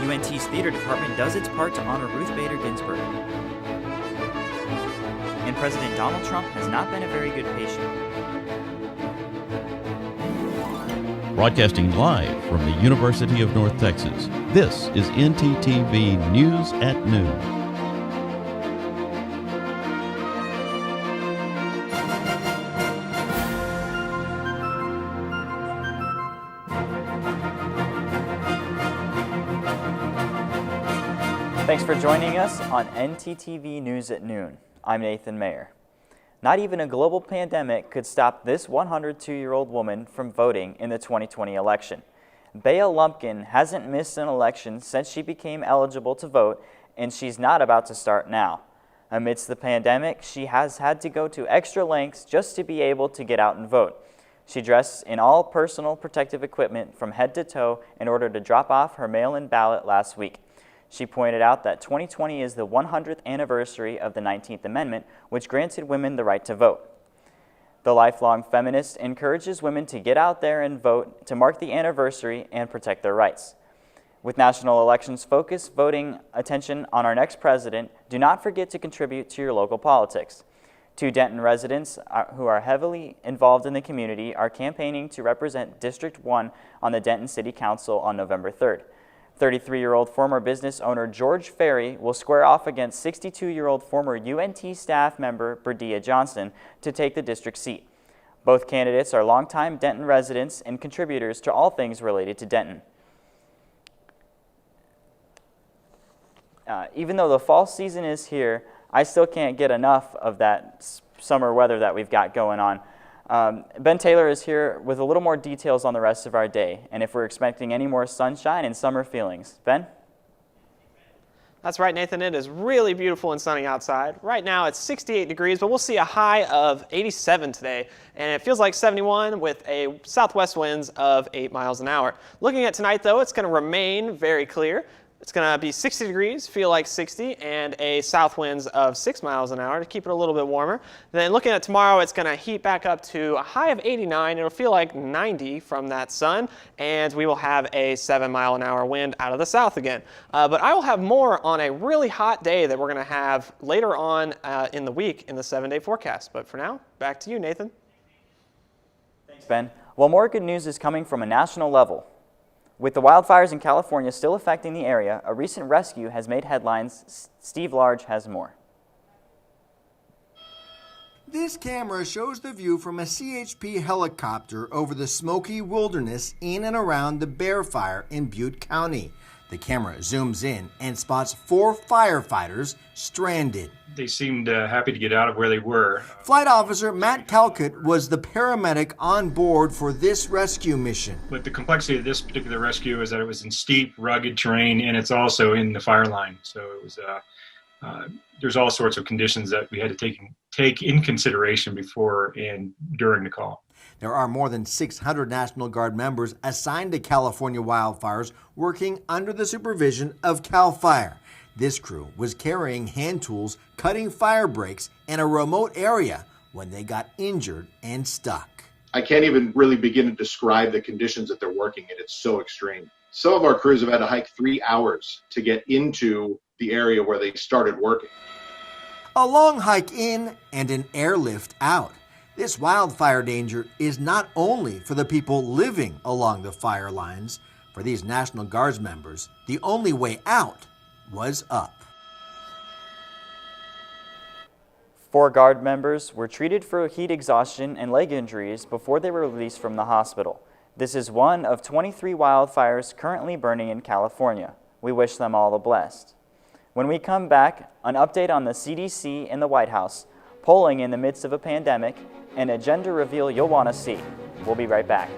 UNT's theater department does its part to honor Ruth Bader Ginsburg. And President Donald Trump has not been a very good patient. Broadcasting live from the University of North Texas, this is ntTV News at Noon. Thanks for joining us on ntTV News at Noon. I'm Nathan Mayer. Not even a global pandemic could stop this 102-year-old woman from voting in the 2020 election. Bea Lumpkin hasn't missed an election since she became eligible to vote, and she's not about to start now. Amidst the pandemic, she has had to go to extra lengths just to be able to get out and vote. She dressed in all personal protective equipment from head to toe in order to drop off her mail-in ballot last week. She pointed out that 2020 is the 100th anniversary of the 19th Amendment, which granted women the right to vote. The lifelong feminist encourages women to get out there and vote to mark the anniversary and protect their rights. With national elections focused voting attention on our next president, do not forget to contribute to your local politics. Two Denton residents who are heavily involved in the community are campaigning to represent District 1 on the Denton City Council on November 3rd. 33-year-old former business owner George Ferry will square off against 62-year-old former UNT staff member Berdia Johnston to take the district seat. Both candidates are longtime Denton residents and contributors to all things related to Denton. Even though the fall season is here, I still can't get enough of that summer weather that we've got going on. Ben Taylor is here with a little more details on the rest of our day and if we're expecting any more sunshine and summer feelings. Ben? That's right, Nathan. It is really beautiful and sunny outside. Right now it's 68 degrees, but we'll see a high of 87 today, and it feels like 71 with a southwest winds of 8 miles an hour. Looking at tonight, though, it's going to remain very clear. It's going to be 60 degrees, feel like 60, and a south winds of 6 miles an hour to keep it a little bit warmer. Then looking at tomorrow, it's going to heat back up to a high of 89. It'll feel like 90 from that sun, and we will have a 7-mile-an-hour wind out of the south again. But I will have more on a really hot day that we're going to have later on in the week in the 7-day forecast. But for now, back to you, Nathan. Thanks, Ben. Well, more good news is coming from a national level. With the wildfires in California still affecting the area, a recent rescue has made headlines. Steve Large has more. This camera shows the view from a CHP helicopter over the smoky wilderness in and around the Bear Fire in Butte County. The camera zooms in and spots 4 firefighters stranded. They seemed happy to get out of where they were. Flight Officer Matt Calcutt was the paramedic on board for this rescue mission. But the complexity of this particular rescue is that it was in steep, rugged terrain, and it's also in the fire line. So it was there's all sorts of conditions that we had to take in consideration before and during the call. There are more than 600 National Guard members assigned to California wildfires working under the supervision of CAL FIRE. This crew was carrying hand tools, cutting fire breaks in a remote area when they got injured and stuck. I can't even really begin to describe the conditions that they're working in. It's so extreme. Some of our crews have had to hike 3 hours to get into the area where they started working. A long hike in and an airlift out. This wildfire danger is not only for the people living along the fire lines. For these National Guards members, the only way out was up. 4 Guard members were treated for heat exhaustion and leg injuries before they were released from the hospital. This is one of 23 wildfires currently burning in California. We wish them all the best. When we come back, an update on the CDC and the White House, polling in the midst of a pandemic, and a gender reveal you'll want to see. We'll be right back.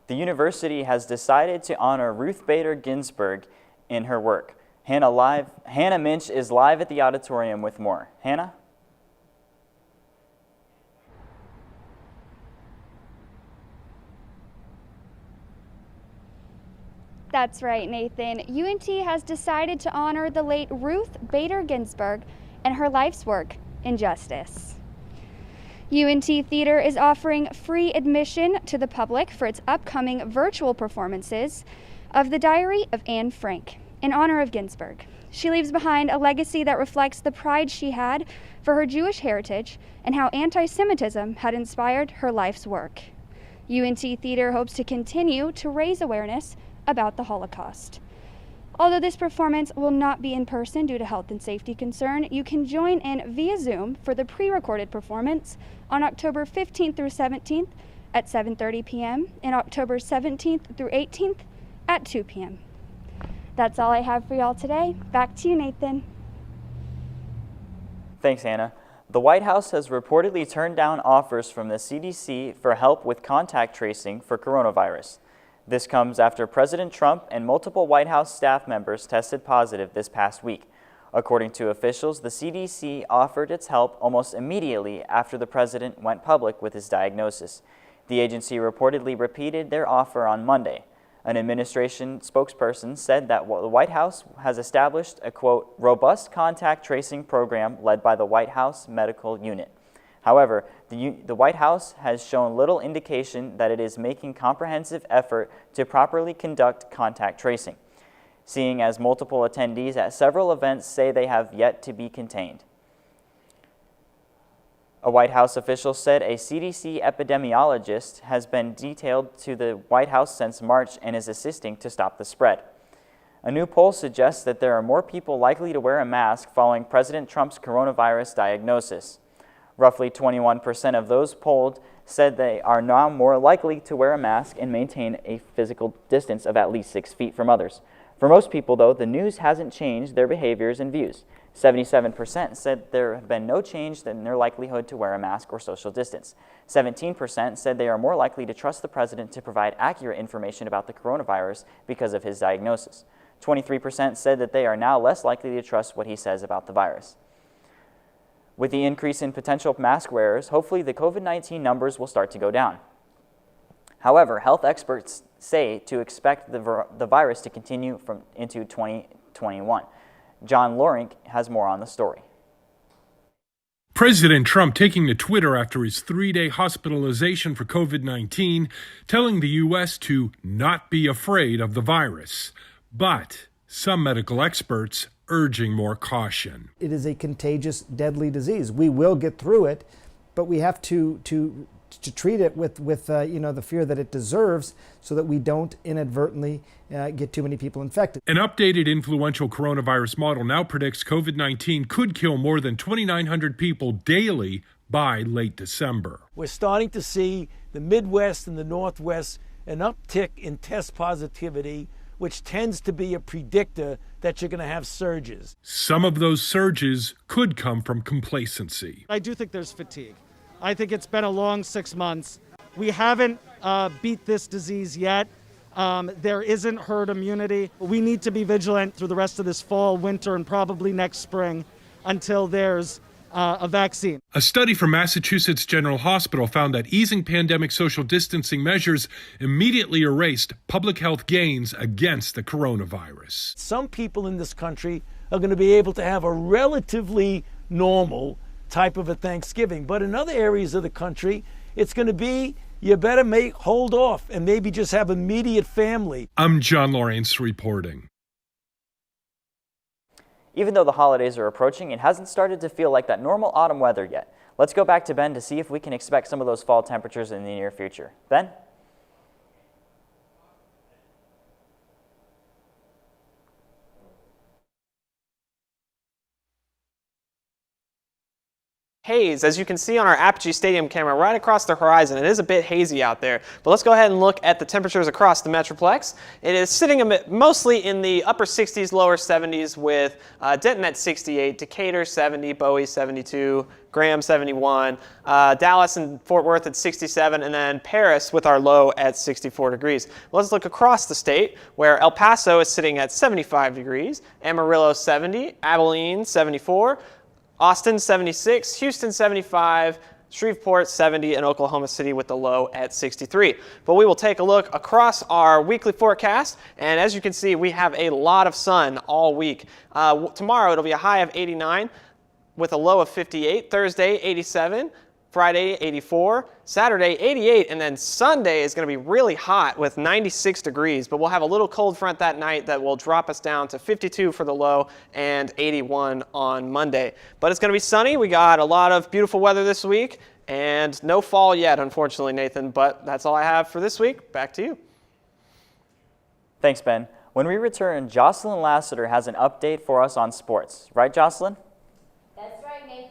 The university has decided to honor Ruth Bader Ginsburg in her work. Hannah Minch is live at the auditorium with more. Hannah? That's right, Nathan. UNT has decided to honor the late Ruth Bader Ginsburg and her life's work in justice. UNT Theater is offering free admission to the public for its upcoming virtual performances of The Diary of Anne Frank in honor of Ginsburg. She leaves behind a legacy that reflects the pride she had for her Jewish heritage and how anti-Semitism had inspired her life's work. UNT Theater hopes to continue to raise awareness about the Holocaust. Although this performance will not be in person due to health and safety concern, you can join in via Zoom for the pre-recorded performance on October 15th through 17th at 7:30 p.m. and October 17th through 18th at 2 p.m. That's all I have for y'all today. Back to you, Nathan. Thanks, Hannah. The White House has reportedly turned down offers from the CDC for help with contact tracing for coronavirus. This comes after President Trump and multiple White House staff members tested positive this past week. According to officials, the CDC offered its help almost immediately after the president went public with his diagnosis. The agency reportedly repeated their offer on Monday. An administration spokesperson said that the White House has established a, quote, robust contact tracing program led by the White House Medical Unit. However, the White House has shown little indication that it is making comprehensive effort to properly conduct contact tracing, seeing as multiple attendees at several events say they have yet to be contained. A White House official said a CDC epidemiologist has been detailed to the White House since March and is assisting to stop the spread. A new poll suggests that there are more people likely to wear a mask following President Trump's coronavirus diagnosis. Roughly 21% of those polled said they are now more likely to wear a mask and maintain a physical distance of at least 6 feet from others. For most people, though, the news hasn't changed their behaviors and views. 77% said there have been no change in their likelihood to wear a mask or social distance. 17% said they are more likely to trust the president to provide accurate information about the coronavirus because of his diagnosis. 23% said that they are now less likely to trust what he says about the virus. With the increase in potential mask wearers, hopefully the COVID-19 numbers will start to go down. However, health experts say to expect the virus to continue into 2021. John Lorink has more on the story. President Trump taking to Twitter after his 3-day hospitalization for COVID-19, telling the U.S. to not be afraid of the virus. But some medical experts urging more caution. It is a contagious, deadly disease. We will get through it, but we have to treat it with the fear that it deserves, so that we don't inadvertently get too many people infected. An updated influential coronavirus model now predicts COVID-19 could kill more than 2,900 people daily by late December. We're starting to see the Midwest and the Northwest an uptick in test positivity, which tends to be a predictor that you're going to have surges. Some of those surges could come from complacency. I do think there's fatigue. I think it's been a long 6 months. We haven't beat this disease yet. There isn't herd immunity. We need to be vigilant through the rest of this fall, winter, and probably next spring until there's a vaccine. A study from Massachusetts General Hospital found that easing pandemic social distancing measures immediately erased public health gains against the coronavirus. Some people in this country are going to be able to have a relatively normal type of a Thanksgiving, but in other areas of the country, it's going to be you better hold off and maybe just have immediate family. I'm John Lawrence reporting. Even though the holidays are approaching, it hasn't started to feel like that normal autumn weather yet. Let's go back to Ben to see if we can expect some of those fall temperatures in the near future. Ben? Haze, as you can see on our Apogee Stadium camera right across the horizon. It is a bit hazy out there, but let's go ahead and look at the temperatures across the Metroplex. It is sitting mostly in the upper 60s, lower 70s, with Denton at 68, Decatur 70, Bowie 72, Graham 71, Dallas and Fort Worth at 67, and then Paris with our low at 64 degrees. Let's look across the state, where El Paso is sitting at 75 degrees, Amarillo 70, Abilene 74, Austin 76, Houston 75, Shreveport 70, and Oklahoma City with the low at 63. But we will take a look across our weekly forecast, and as you can see, we have a lot of sun all week. Tomorrow it'll be a high of 89 with a low of 58, Thursday 87, Friday 84, Saturday 88, and then Sunday is going to be really hot with 96 degrees, but we'll have a little cold front that night that will drop us down to 52 for the low and 81 on Monday. But it's going to be sunny. We got a lot of beautiful weather this week and no fall yet, unfortunately, Nathan, but that's all I have for this week. Back to you. Thanks, Ben. When we return, Jocelyn Lassiter has an update for us on sports. Right, Jocelyn? That's right, Nathan.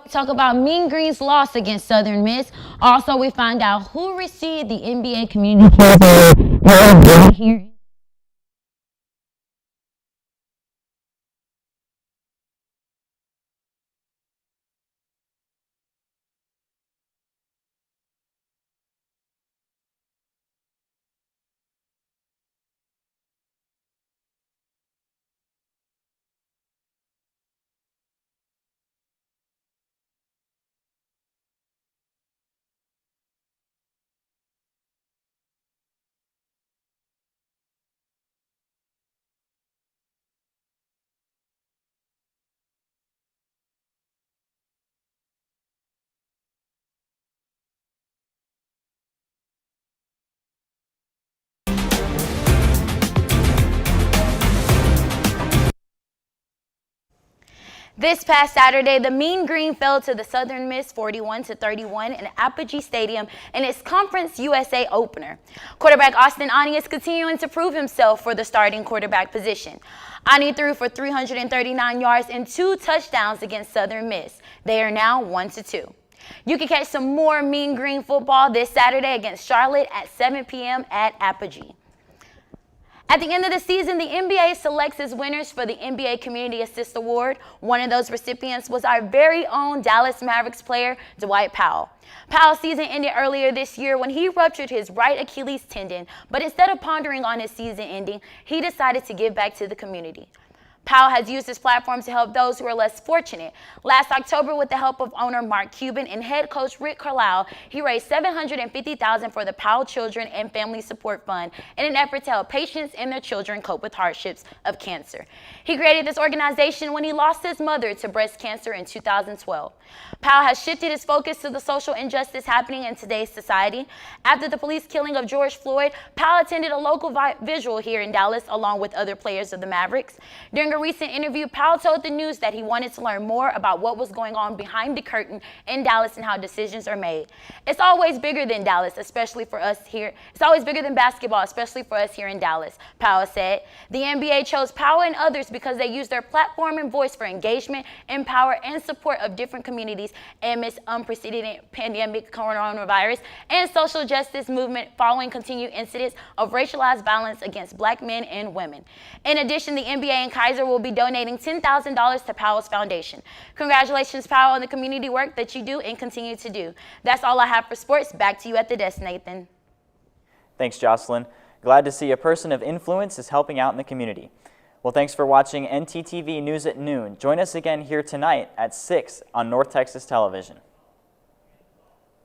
We talk about Mean Green's loss against Southern Miss. Also, we find out who received the NBA Community Award here. This past Saturday, the Mean Green fell to the Southern Miss 41-31 in Apogee Stadium in its Conference USA opener. Quarterback Austin Ani is continuing to prove himself for the starting quarterback position. Ani threw for 339 yards and 2 touchdowns against Southern Miss. They are now 1-2. You can catch some more Mean Green football this Saturday against Charlotte at 7 p.m. at Apogee. At the end of the season, the NBA selects its winners for the NBA Community Assist Award. One of those recipients was our very own Dallas Mavericks player, Dwight Powell. Powell's season ended earlier this year when he ruptured his right Achilles tendon, but instead of pondering on his season ending, he decided to give back to the community. Powell has used his platform to help those who are less fortunate. Last October, with the help of owner Mark Cuban and head coach Rick Carlisle, he raised $750,000 for the Powell Children and Family Support Fund in an effort to help patients and their children cope with hardships of cancer. He created this organization when he lost his mother to breast cancer in 2012. Powell has shifted his focus to the social injustice happening in today's society. After the police killing of George Floyd, Powell attended a local visual here in Dallas along with other players of the Mavericks. During a recent interview, Powell told the news that he wanted to learn more about what was going on behind the curtain in Dallas and how decisions are made. It's always bigger than Dallas, especially for us here. It's always bigger than basketball, especially for us here in Dallas, Powell said. The NBA chose Powell and others because they use their platform and voice for engagement, empower, and support of different communities amidst unprecedented pandemic coronavirus and social justice movement following continued incidents of racialized violence against Black men and women. In addition, the NBA and Kaiser will be donating $10,000 to Powell's Foundation. Congratulations, Powell, on the community work that you do and continue to do. That's all I have for sports. Back to you at the desk, Nathan. Thanks, Jocelyn. Glad to see a person of influence is helping out in the community. Well, thanks for watching ntTV News at Noon. Join us again here tonight at 6 on North Texas Television.